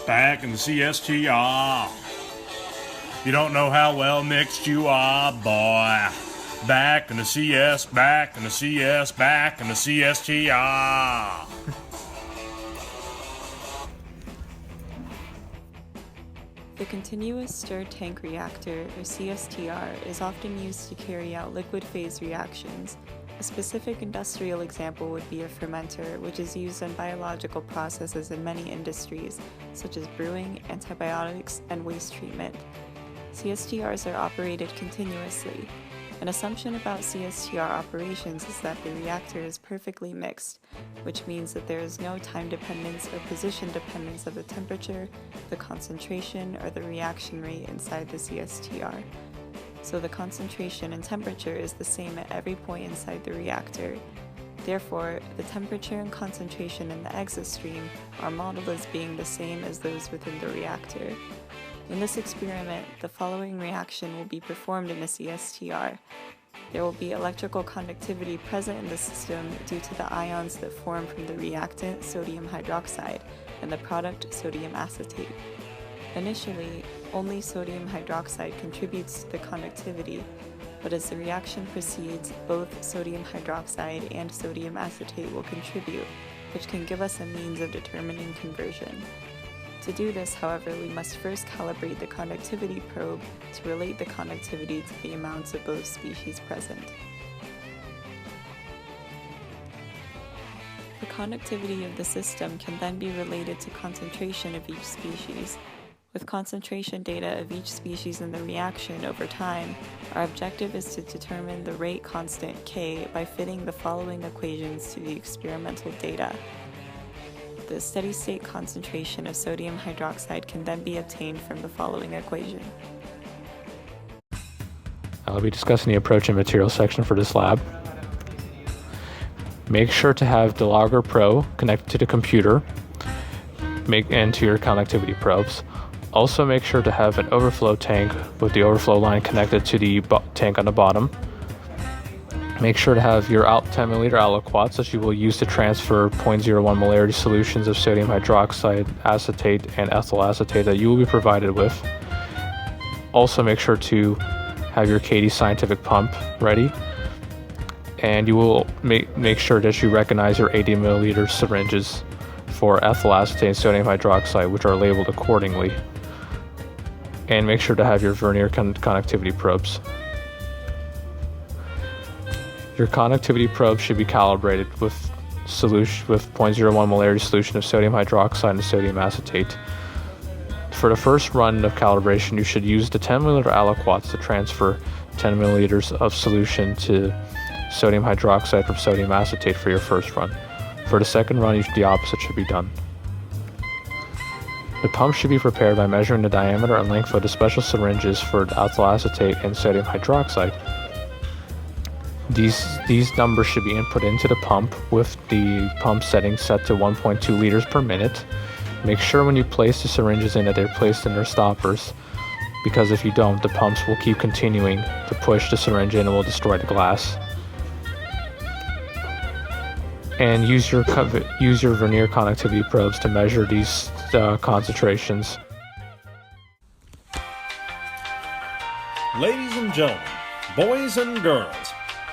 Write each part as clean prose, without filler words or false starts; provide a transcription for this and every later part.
back in the CSTR. You don't know how well mixed you are, boy. Back in the CS, back in the CS, back in the CSTR. The continuous stirred tank reactor, or CSTR, is often used to carry out liquid phase reactions. A specific industrial example would be a fermenter, which is used in biological processes in many industries, such as brewing, antibiotics, and waste treatment. CSTRs are operated continuously. An assumption about CSTR operations is that the reactor is perfectly mixed, which means that there is no time dependence or position dependence of the temperature, the concentration, or the reaction rate inside the CSTR. So the concentration and temperature is the same at every point inside the reactor. Therefore, the temperature and concentration in the exit stream are modeled as being the same as those within the reactor. In this experiment, the following reaction will be performed in a CSTR. There will be electrical conductivity present in the system due to the ions that form from the reactant sodium hydroxide and the product sodium acetate. Initially, only sodium hydroxide contributes to the conductivity, but as the reaction proceeds, both sodium hydroxide and sodium acetate will contribute, which can give us a means of determining conversion. To do this, however, we must first calibrate the conductivity probe to relate the conductivity to the amounts of both species present. The conductivity of the system can then be related to concentration of each species. With concentration data of each species in the reaction over time, our objective is to determine the rate constant K by fitting the following equations to the experimental data. The steady-state concentration of sodium hydroxide can then be obtained from the following equation. I'll be discussing the approach and material section for this lab. Make sure to have Delogger Pro connected to the computer and to your conductivity probes. Also make sure to have an overflow tank with the overflow line connected to the tank on the bottom. Make sure to have your 10 milliliter aliquots that you will use to transfer 0.01 molarity solutions of sodium hydroxide, acetate, and ethyl acetate that you will be provided with. Also make sure to have your KD scientific pump ready, and you will make sure that you recognize your 80 milliliter syringes for ethyl acetate and sodium hydroxide, which are labeled accordingly. And make sure to have your vernier conductivity probes. Your conductivity probe should be calibrated with 0.01 molarity solution of sodium hydroxide and sodium acetate. For the first run of calibration, you should use the 10 milliliter aliquots to transfer 10 milliliters of solution to sodium hydroxide from sodium acetate for your first run. For the second run, the opposite should be done. The pump should be prepared by measuring the diameter and length of the special syringes for the ethyl acetate and sodium hydroxide. These numbers should be input into the pump with the pump setting set to 1.2 liters per minute. Make sure when you place the syringes in that they're placed in their stoppers, because if you don't, the pumps will keep continuing to push the syringe in and will destroy the glass. And use your vernier conductivity probes to measure these concentrations. Ladies and gentlemen, boys and girls,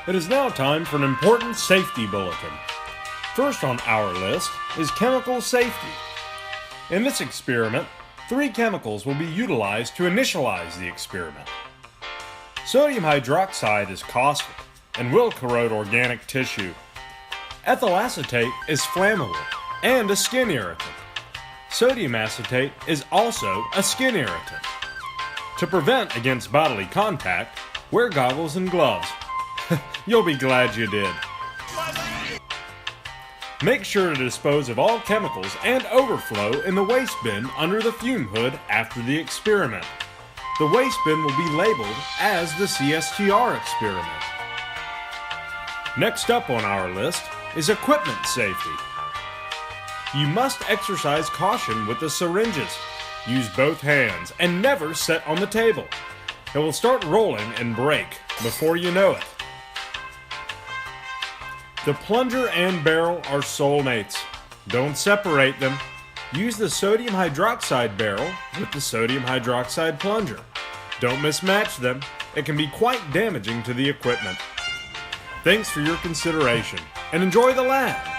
it is now time for an important safety bulletin. First on our list is chemical safety. In this experiment, 3 chemicals will be utilized to initialize the experiment. Sodium hydroxide is caustic and will corrode organic tissue. Ethyl acetate is flammable and a skin irritant. Sodium acetate is also a skin irritant. To prevent against bodily contact, wear goggles and gloves. You'll be glad you did. Make sure to dispose of all chemicals and overflow in the waste bin under the fume hood after the experiment. The waste bin will be labeled as the CSTR experiment. Next up on our list is equipment safety. You must exercise caution with the syringes. Use both hands and never set on the table. It will start rolling and break before you know it. The plunger and barrel are soulmates. Don't separate them. use the sodium hydroxide barrel with the sodium hydroxide plunger. Don't mismatch them. It can be quite damaging to the equipment. Thanks for your consideration and enjoy the lab.